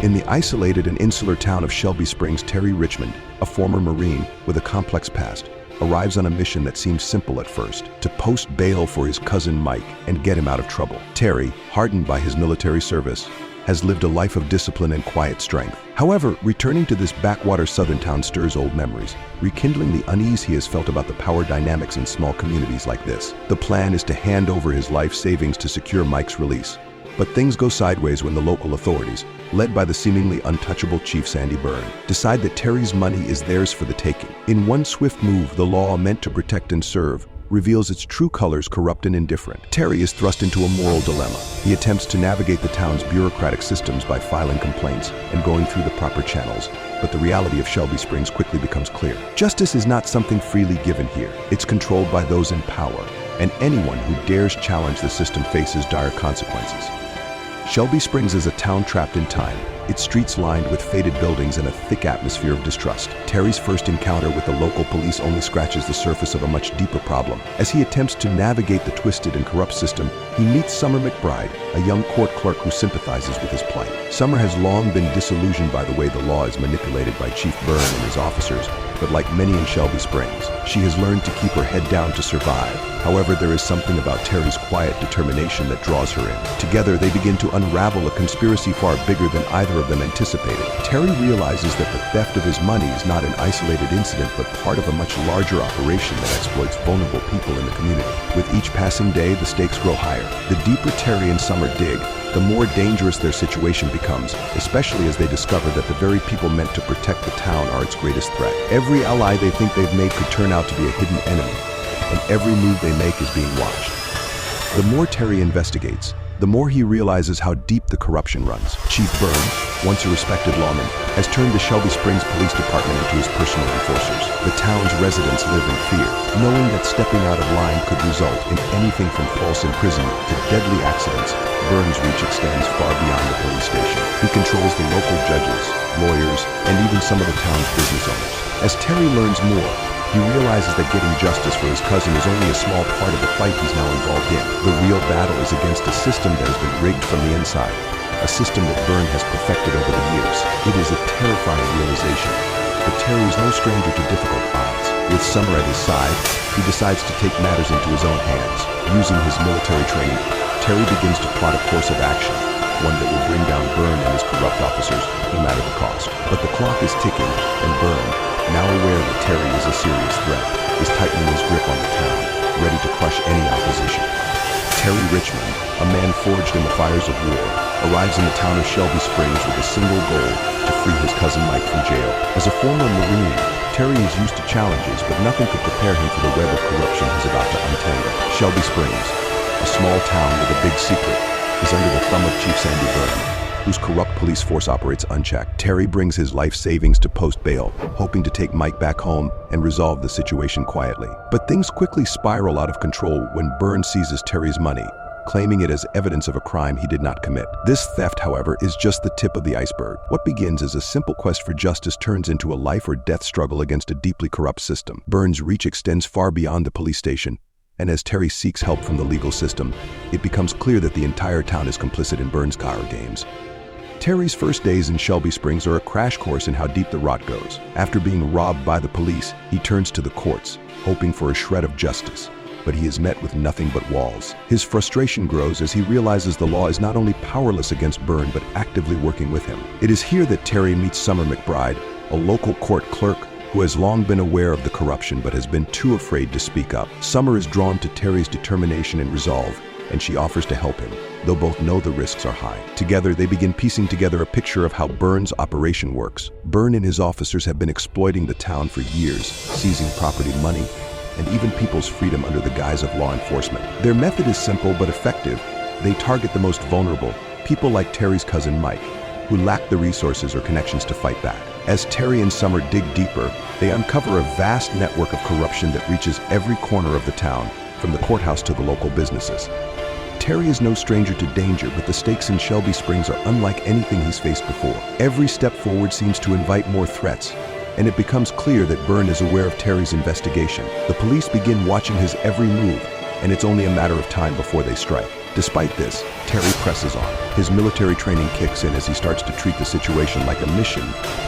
In the isolated and insular town of Shelby Springs, Terry Richmond, a former Marine with a complex past, arrives on a mission that seems simple at first: to post bail for his cousin Mike and get him out of trouble. Terry, hardened by his military service, has lived a life of discipline and quiet strength. However, returning to this backwater southern town stirs old memories, rekindling the unease he has felt about the power dynamics in small communities like this. The plan is to hand over his life savings to secure Mike's release. But things go sideways when the local authorities, led by the seemingly untouchable Chief Sandy Burnne, decide that Terry's money is theirs for the taking. In one swift move, the law meant to protect and serve reveals its true colors: corrupt and indifferent. Terry is thrust into a moral dilemma. He attempts to navigate the town's bureaucratic systems by filing complaints and going through the proper channels, but the reality of Shelby Springs quickly becomes clear. Justice is not something freely given here. It's controlled by those in power, and anyone who dares challenge the system faces dire consequences. Shelby Springs is a town trapped in time, its streets lined with faded buildings and a thick atmosphere of distrust. Terry's first encounter with the local police only scratches the surface of a much deeper problem. As he attempts to navigate the twisted and corrupt system, he meets Summer McBride, a young court clerk who sympathizes with his plight. Summer has long been disillusioned by the way the law is manipulated by Chief Burnne and his officers, but like many in Shelby Springs, she has learned to keep her head down to survive. However, there is something about Terry's quiet determination that draws her in. Together, they begin to unravel a conspiracy far bigger than either of them anticipated. Terry realizes that the theft of his money is not an isolated incident, but part of a much larger operation that exploits vulnerable people in the community. With each passing day, the stakes grow higher. The deeper Terry and Summer dig, the more dangerous their situation becomes, especially as they discover that the very people meant to protect the town are its greatest threat. Every ally they think they've made could turn out to be a hidden enemy, and every move they make is being watched. The more Terry investigates, the more he realizes how deep the corruption runs. Chief Burnne, once a respected lawman, has turned the Shelby Springs Police Department into his personal enforcers. The town's residents live in fear, knowing that stepping out of line could result in anything from false imprisonment to deadly accidents. Burnne's reach extends far beyond the police station. He controls the local judges, lawyers, and even some of the town's business owners. As Terry learns more, he realizes that getting justice for his cousin is only a small part of the fight he's now involved in. The real battle is against a system that has been rigged from the inside, a system that Burnne has perfected over the years. It is a terrifying realization, but Terry is no stranger to difficult odds. With Summer at his side, he decides to take matters into his own hands. Using his military training, Terry begins to plot a course of action, one that will bring down Burnne and his corrupt officers, no matter the cost. But the clock is ticking, and Burnne, now aware that Terry is a serious threat, is tightening his grip on the town, ready to crush any opposition. Terry Richmond, a man forged in the fires of war, arrives in the town of Shelby Springs with a single goal: to free his cousin Mike from jail. As a former Marine, Terry is used to challenges, but nothing could prepare him for the web of corruption he's about to untangle. Shelby Springs, a small town with a big secret, is under the thumb of Chief Sandy Burnne, whose corrupt police force operates unchecked. Terry brings his life savings to post bail, hoping to take Mike back home and resolve the situation quietly. But things quickly spiral out of control when Burnne seizes Terry's money, claiming it as evidence of a crime he did not commit. This theft, however, is just the tip of the iceberg. What begins as a simple quest for justice turns into a life or death struggle against a deeply corrupt system. Burnne's reach extends far beyond the police station, and as Terry seeks help from the legal system, it becomes clear that the entire town is complicit in Burnne's power games. Terry's first days in Shelby Springs are a crash course in how deep the rot goes. After being robbed by the police, he turns to the courts, hoping for a shred of justice. But he is met with nothing but walls. His frustration grows as he realizes the law is not only powerless against Burnne, but actively working with him. It is here that Terry meets Summer McBride, a local court clerk who has long been aware of the corruption but has been too afraid to speak up. Summer is drawn to Terry's determination and resolve, and she offers to help him, though both know the risks are high. Together, they begin piecing together a picture of how Burnne's operation works. Burnne and his officers have been exploiting the town for years, seizing property, money, and even people's freedom under the guise of law enforcement. Their method is simple but effective. They target the most vulnerable, people like Terry's cousin Mike, who lack the resources or connections to fight back. As Terry and Summer dig deeper, they uncover a vast network of corruption that reaches every corner of the town, from the courthouse to the local businesses. Terry is no stranger to danger, but the stakes in Shelby Springs are unlike anything he's faced before. Every step forward seems to invite more threats, and it becomes clear that Burnne is aware of Terry's investigation. The police begin watching his every move, and it's only a matter of time before they strike. Despite this, Terry presses on. His military training kicks in as he starts to treat the situation like a mission,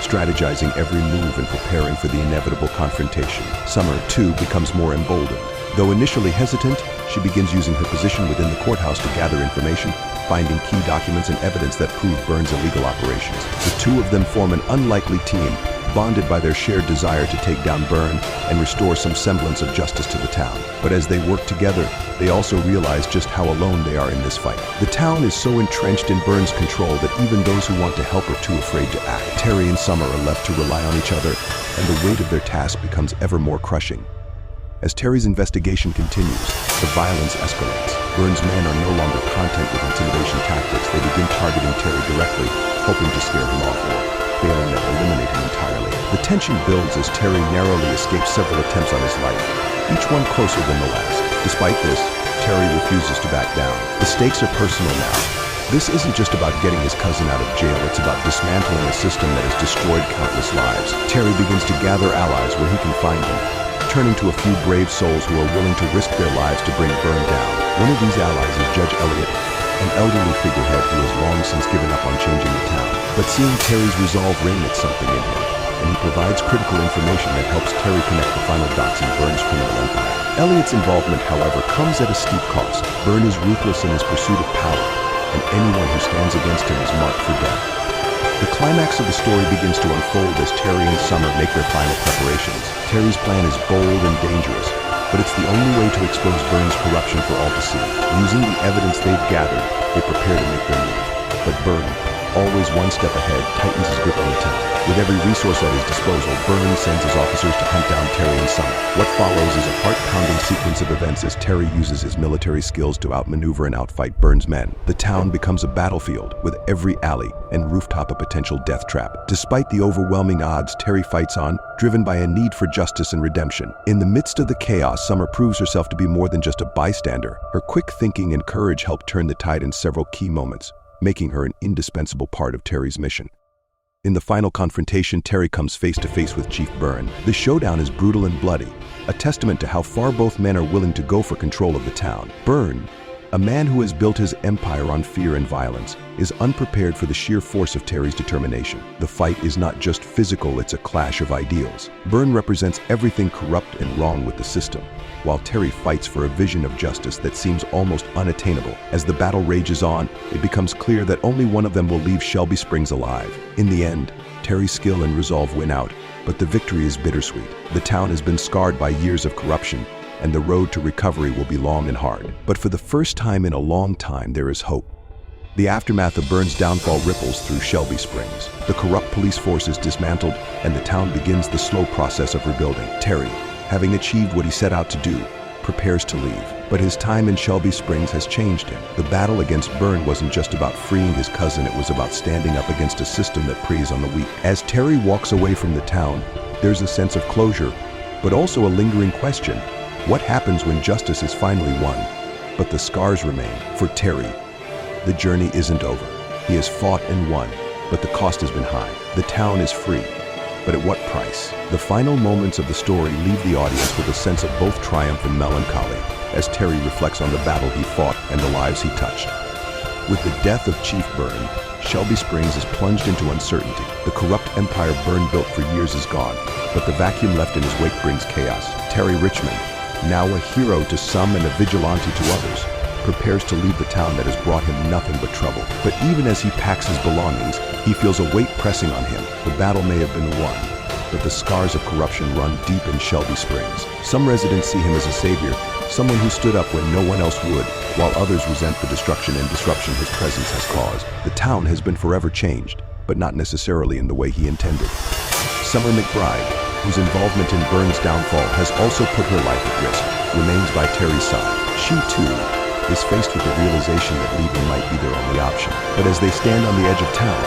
strategizing every move and preparing for the inevitable confrontation. Summer, too, becomes more emboldened. Though initially hesitant, she begins using her position within the courthouse to gather information, finding key documents and evidence that prove Burnne's illegal operations. The two of them form an unlikely team, bonded by their shared desire to take down Burnne and restore some semblance of justice to the town. But as they work together, they also realize just how alone they are in this fight. The town is so entrenched in Burnne's control that even those who want to help are too afraid to act. Terry and Summer are left to rely on each other, and the weight of their task becomes ever more crushing. As Terry's investigation continues, the violence escalates. Burnne's men are no longer content with intimidation tactics. They begin targeting Terry directly, hoping to scare him off or failing to eliminate him entirely. The tension builds as Terry narrowly escapes several attempts on his life, each one closer than the last. Despite this, Terry refuses to back down. The stakes are personal now. This isn't just about getting his cousin out of jail, it's about dismantling a system that has destroyed countless lives. Terry begins to gather allies where he can find them, turning to a few brave souls who are willing to risk their lives to bring Burnne down. One of these allies is Judge Elliott, an elderly figurehead who has long since given up on changing the town. But seeing Terry's resolve reignites something in him, and he provides critical information that helps Terry connect the final dots in Burnne's criminal empire. Elliott's involvement, however, comes at a steep cost. Burnne is ruthless in his pursuit of power, and anyone who stands against him is marked for death. The climax of the story begins to unfold as Terry and Summer make their final preparations. Terry's plan is bold and dangerous, but it's the only way to expose Burnne's corruption for all to see. Using the evidence they've gathered, they prepare to make their move. But Burnne, always one step ahead, tightens his grip on the town. With every resource at his disposal, Burnne sends his officers to hunt down Terry and Summer. What follows is a heart-pounding sequence of events as Terry uses his military skills to outmaneuver and outfight Burnne's men. The town becomes a battlefield, with every alley and rooftop a potential death trap. Despite the overwhelming odds, Terry fights on, driven by a need for justice and redemption. In the midst of the chaos, Summer proves herself to be more than just a bystander. Her quick thinking and courage help turn the tide in several key moments, making her an indispensable part of Terry's mission. In the final confrontation, Terry comes face to face with Chief Burnne. The showdown is brutal and bloody, a testament to how far both men are willing to go for control of the town. Burnne, a man who has built his empire on fear and violence, is unprepared for the sheer force of Terry's determination. The fight is not just physical, it's a clash of ideals. Burnne represents everything corrupt and wrong with the system, while Terry fights for a vision of justice that seems almost unattainable. As the battle rages on, it becomes clear that only one of them will leave Shelby Springs alive. In the end, Terry's skill and resolve win out, but the victory is bittersweet. The town has been scarred by years of corruption, and the road to recovery will be long and hard. But for the first time in a long time, there is hope. The aftermath of Burnne's downfall ripples through Shelby Springs. The corrupt police force is dismantled, and the town begins the slow process of rebuilding. Terry, having achieved what he set out to do, prepares to leave. But his time in Shelby Springs has changed him. The battle against Burnne wasn't just about freeing his cousin, it was about standing up against a system that preys on the weak. As Terry walks away from the town, there's a sense of closure, but also a lingering question. What happens when justice is finally won? But the scars remain. For Terry, the journey isn't over. He has fought and won, but the cost has been high. The town is free, but at what price? The final moments of the story leave the audience with a sense of both triumph and melancholy, as Terry reflects on the battle he fought and the lives he touched. With the death of Chief Burnne, Shelby Springs is plunged into uncertainty. The corrupt empire Burnne built for years is gone, but the vacuum left in his wake brings chaos. Terry Richmond, now a hero to some and a vigilante to others, prepares to leave the town that has brought him nothing but trouble. But even as he packs his belongings, he feels a weight pressing on him. The battle may have been won, but the scars of corruption run deep in Shelby Springs. Some residents see him as a savior, someone who stood up when no one else would, while others resent the destruction and disruption his presence has caused. The town has been forever changed, but not necessarily in the way he intended. Summer McBride, whose involvement in Burnne's downfall has also put her life at risk, remains by Terry's side. She, too, is faced with the realization that leaving might be their only option. But as they stand on the edge of town,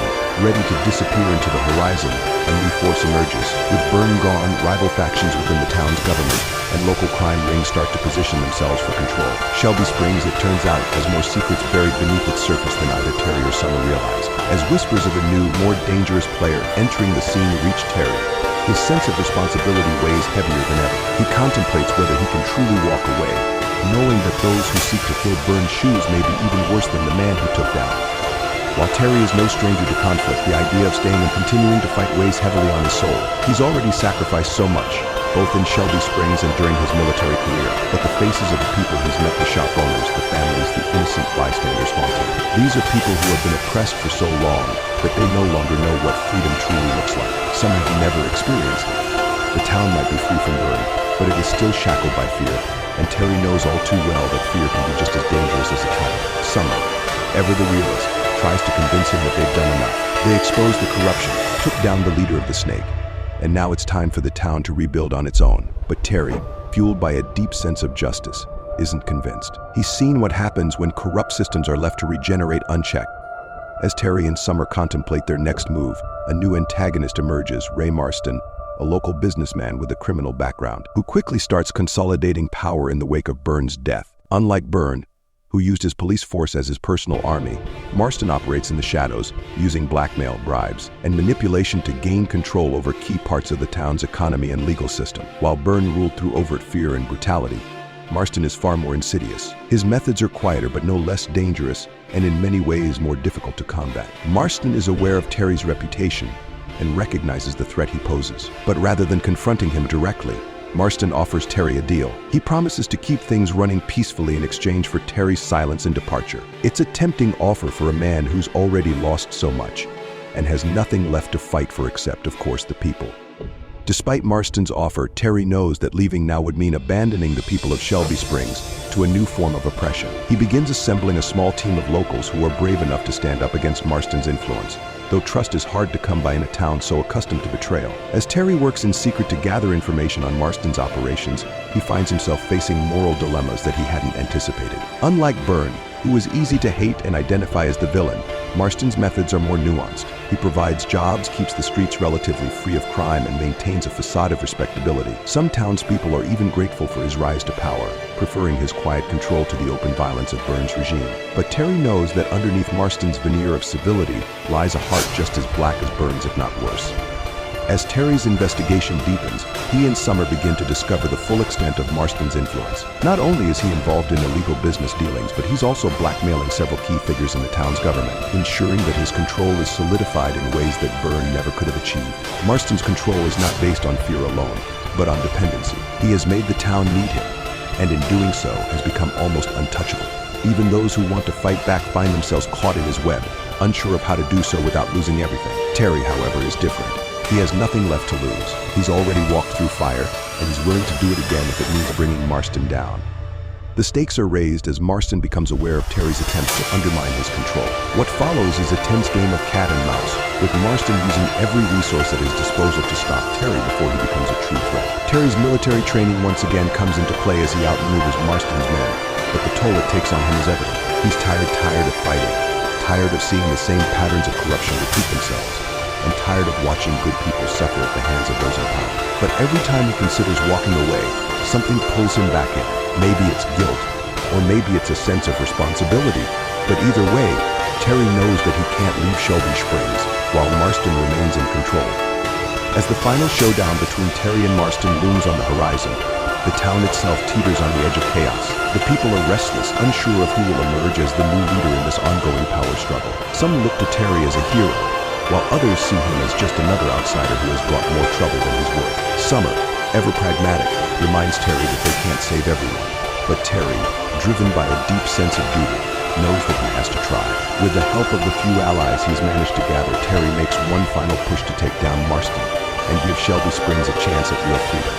ready to disappear into the horizon, a new force emerges. With Burnne gone, rival factions within the town's government and local crime rings start to position themselves for control. Shelby Springs, it turns out, has more secrets buried beneath its surface than either Terry or Summer realize. As whispers of a new, more dangerous player entering the scene reach Terry, his sense of responsibility weighs heavier than ever. He contemplates whether he can truly walk away, knowing that those who seek to fill Burnne's shoes may be even worse than the man he took down. While Terry is no stranger to conflict, the idea of staying and continuing to fight weighs heavily on his soul. He's already sacrificed so much, both in Shelby Springs and during his military career, but the faces of the people he's met, the shop owners, the families, the innocent bystanders haunt him. These are people who have been oppressed for so long that they no longer know what freedom truly looks like. Some have never experienced it. The town might be free from Burnne, but it is still shackled by fear, and Terry knows all too well that fear can be just as dangerous as a cat. Summer, ever the realist, tries to convince him that they've done enough. They exposed the corruption, took down the leader of the snake, and now it's time for the town to rebuild on its own. But Terry, fueled by a deep sense of justice, isn't convinced. He's seen what happens when corrupt systems are left to regenerate unchecked. As Terry and Summer contemplate their next move, a new antagonist emerges, Ray Marston, a local businessman with a criminal background, who quickly starts consolidating power in the wake of Burnne's death. Unlike Burnne, who used his police force as his personal army, Marston operates in the shadows, using blackmail, bribes, and manipulation to gain control over key parts of the town's economy and legal system. While Burnne ruled through overt fear and brutality, Marston is far more insidious. His methods are quieter but no less dangerous, and in many ways more difficult to combat. Marston is aware of Terry's reputation and recognizes the threat he poses. But rather than confronting him directly, Marston offers Terry a deal. He promises to keep things running peacefully in exchange for Terry's silence and departure. It's a tempting offer for a man who's already lost so much and has nothing left to fight for except, of course, the people. Despite Marston's offer, Terry knows that leaving now would mean abandoning the people of Shelby Springs to a new form of oppression. He begins assembling a small team of locals who are brave enough to stand up against Marston's influence, though trust is hard to come by in a town so accustomed to betrayal. As Terry works in secret to gather information on Marston's operations, he finds himself facing moral dilemmas that he hadn't anticipated. Unlike Burnne, who was easy to hate and identify as the villain, Marston's methods are more nuanced. He provides jobs, keeps the streets relatively free of crime, and maintains a facade of respectability. Some townspeople are even grateful for his rise to power, preferring his quiet control to the open violence of Burnne's regime. But Terry knows that underneath Marston's veneer of civility lies a heart just as black as Burnne's, if not worse. As Terry's investigation deepens, he and Summer begin to discover the full extent of Marston's influence. Not only is he involved in illegal business dealings, but he's also blackmailing several key figures in the town's government, ensuring that his control is solidified in ways that Burnne never could have achieved. Marston's control is not based on fear alone, but on dependency. He has made the town need him, and in doing so has become almost untouchable. Even those who want to fight back find themselves caught in his web, unsure of how to do so without losing everything. Terry, however, is different. He has nothing left to lose. He's already walked through fire, and he's willing to do it again if it means bringing Marston down. The stakes are raised as Marston becomes aware of Terry's attempts to undermine his control. What follows is a tense game of cat and mouse, with Marston using every resource at his disposal to stop Terry before he becomes a true threat. Terry's military training once again comes into play as he outmaneuvers Marston's men, but the toll it takes on him is evident. He's tired of fighting, tired of seeing the same patterns of corruption repeat themselves, and tired of watching good people suffer at the hands of those in power. But every time he considers walking away, something pulls him back in. Maybe it's guilt, or maybe it's a sense of responsibility. But either way, Terry knows that he can't leave Shelby Springs while Marston remains in control. As the final showdown between Terry and Marston looms on the horizon, the town itself teeters on the edge of chaos. The people are restless, unsure of who will emerge as the new leader in this ongoing power struggle. Some look to Terry as a hero, while others see him as just another outsider who has brought more trouble than he's worth. Summer, ever pragmatic, reminds Terry that they can't save everyone. But Terry, driven by a deep sense of duty, knows that he has to try. With the help of the few allies he's managed to gather, Terry makes one final push to take down Marston and give Shelby Springs a chance at real freedom.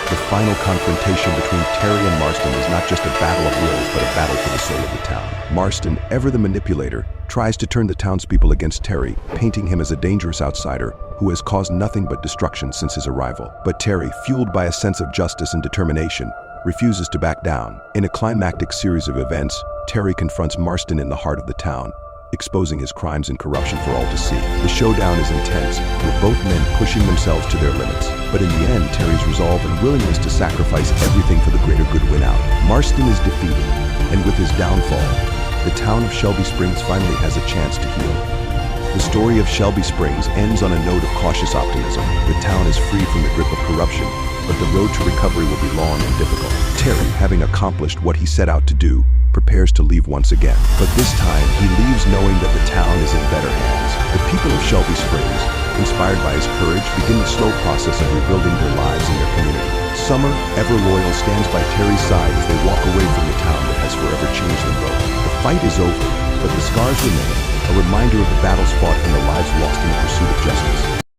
The final confrontation between Terry and Marston is not just a battle of wills, but a battle for the soul of the town. Marston, ever the manipulator, tries to turn the townspeople against Terry, painting him as a dangerous outsider who has caused nothing but destruction since his arrival. But Terry, fueled by a sense of justice and determination, refuses to back down. In a climactic series of events, Terry confronts Marston in the heart of the town, exposing his crimes and corruption for all to see. The showdown is intense, with both men pushing themselves to their limits. But in the end, Terry's resolve and willingness to sacrifice everything for the greater good win out. Marston is defeated, and with his downfall, the town of Shelby Springs finally has a chance to heal. The story of Shelby Springs ends on a note of cautious optimism. The town is free from the grip of corruption, but the road to recovery will be long and difficult. Terry, having accomplished what he set out to do, prepares to leave once again. But this time, he leaves knowing that the town is in better hands. The people of Shelby Springs, inspired by his courage, begin the slow process of rebuilding their lives and their community. Summer, ever loyal, stands by Terry's side as they walk away from the town that has forever changed them both. The fight is over, but the scars remain, a reminder of the battles fought and the lives lost in the pursuit of justice.